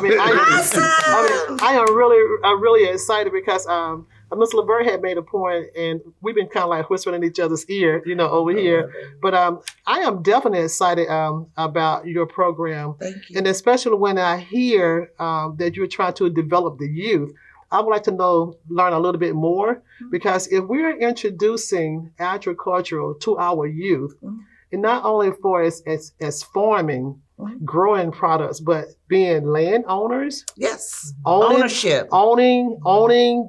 am really excited because Ms. LeVert had made a point, and we've been kind of like whispering in each other's ear, over here. But I am definitely excited about your program. Thank you. And especially when I hear that you're trying to develop the youth. I would like to learn a little bit more, because if we're introducing agricultural to our youth, and not only for as farming, growing products, but being landowners, Yes. owning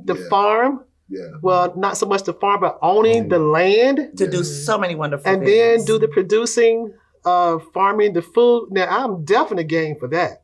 the Yeah. farm. Yeah. Well, not so much the farm, but owning the land, To do so many wonderful and things. then do the producing, farming the food. Now, I'm definitely game for that.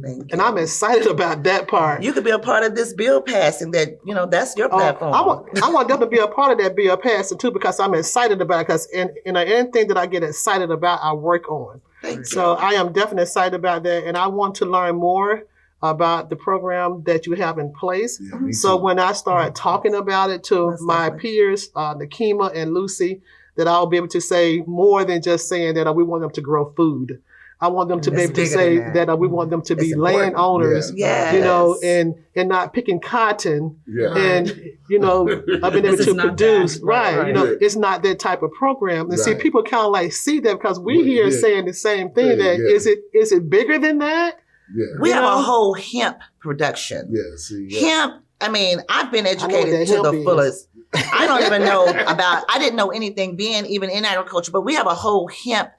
Thank And you. I'm excited about that part. You could be a part of this bill passing that, that's your platform. I want them to be a part of that bill passing too, because I'm excited about it, because anything that I get excited about, I work on. Thank you. So I am definitely excited about that, and I want to learn more about the program that you have in place. Yeah, me So too. when I start talking about it to Most my definitely. peers, Nakima and Lucy, that I'll be able to say more than just saying that we want them to grow food. I want them to be It's able to bigger say than that. that we want them to It's be important. landowners, Yes. and not picking cotton Yeah. and, I've been able This to is not produce. that. Right. Right. Yeah. It's not that type of program. And see, Right. people kind of like see that, because we Well, here yeah. saying the same thing, Yeah, that yeah. is it bigger than that? Yeah. We You have know? a whole hemp production. Yeah. See. Yeah. Hemp, I've been what educated that to hemp the is. fullest. I don't even know I didn't know anything being even in agriculture, but we have a whole hemp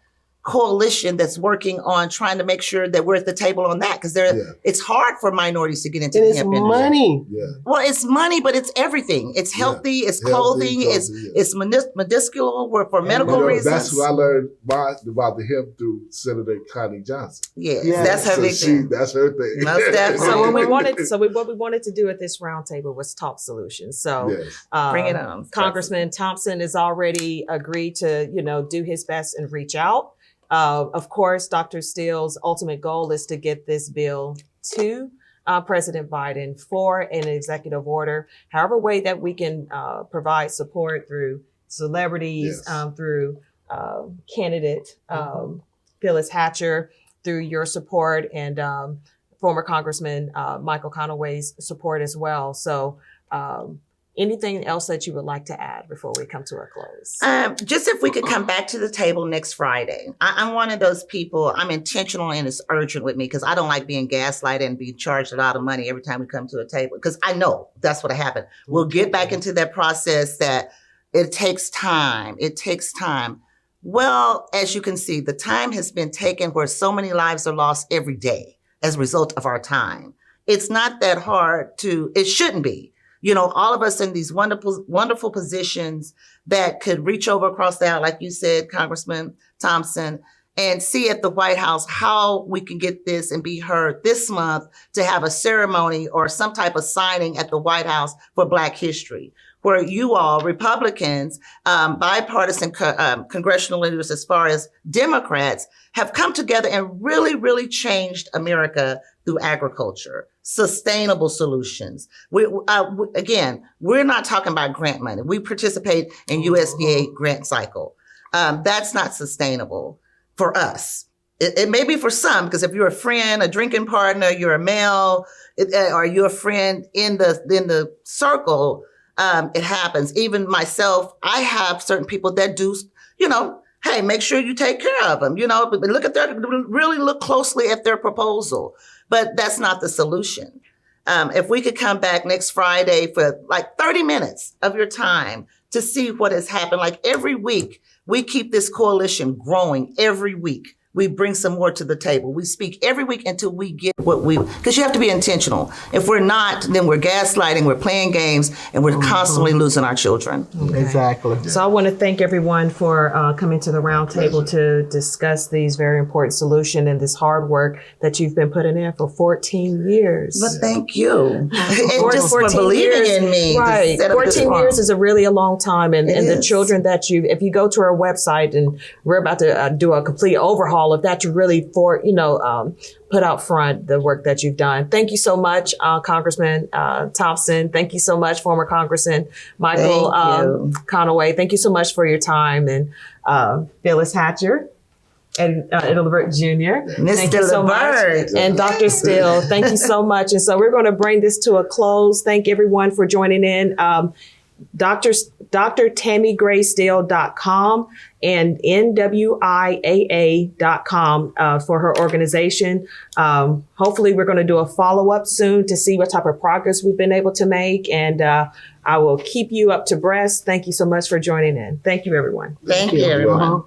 coalition that's working on trying to make sure that we're at the table on that, because Yeah. it's hard for minorities to get into And the it's hemp industry. money. Yeah. Well, it's money, but it's everything. It's Yeah. healthy, it's Healthy, clothing, yeah. it's medicinal for medical You know, reasons. that's what I learned about the hemp through Senator Connie Johnson. Yes, Yeah. that's her So big thing. that's her thing. Most definitely. So what we wanted to do at this roundtable was talk solutions. So Yes. Bring it on. Congressman Thompson has already agreed to, do his best and reach out. Of course, Dr. Steele's ultimate goal is to get this bill to President Biden for an executive order. However way that we can provide support through celebrities, Yes. through candidate Phyllis Hatcher, through your support, and former Congressman Michael Conaway's support as well. So anything else that you would like to add before we come to a close? Just if we could come back to the table next Friday. I'm one of those people, I'm intentional and it's urgent with me, because I don't like being gaslighted and being charged a lot of money every time we come to a table, because I know that's what happened. We'll get back into that process that it takes time. It takes time. Well, as you can see, the time has been taken where so many lives are lost every day as a result of our time. It's not that hard it shouldn't be. All of us in these wonderful, wonderful positions that could reach over across the aisle, like you said, Congressman Thompson, and see at the White House how we can get this and be heard this month to have a ceremony or some type of signing at the White House for Black History, where you all, Republicans, bipartisan congressional leaders as far as Democrats, have come together and really, really changed America through agriculture, sustainable solutions. Again, we're not talking about grant money. We participate in USDA grant cycle. That's not sustainable for us. It may be for some, because if you're a friend, a drinking partner, you're a male, or you're a friend in the circle, it happens. Even myself, I have certain people that do, hey, make sure you take care of them, but really look closely at their proposal. But that's not the solution. If we could come back next Friday for like 30 minutes of your time to see what has happened, like every week, we keep this coalition growing every week. We bring some more to the table. We speak every week until we get because you have to be intentional. If we're not, then we're gaslighting, we're playing games, and we're constantly losing our children. Okay. Exactly. So I want to thank everyone for coming to the roundtable to discuss these very important solutions and this hard work that you've been putting in for 14 years. But thank you. And just for 14 believing years, in me. to right. set up this 14 farm. years is a really a long time. And the is. children that if you go to our website, and we're about to do a complete overhaul of that, you really put out front the work that you've done. Thank you so much, Congressman Thompson. Thank you so much, former Congressman Michael Conaway. Thank you so much for your time. And Phyllis Hatcher and Levert Jr. Thank you so much. And Dr. Steele, thank you so much. And so we're going to bring this to a close. Thank everyone for joining in. drtammygraysdale.com and NWIAA.com for her organization. Hopefully we're going to do a follow-up soon to see what type of progress we've been able to make. And I will keep you up to breast. Thank you so much for joining in. Thank you, everyone. Thank you, everyone.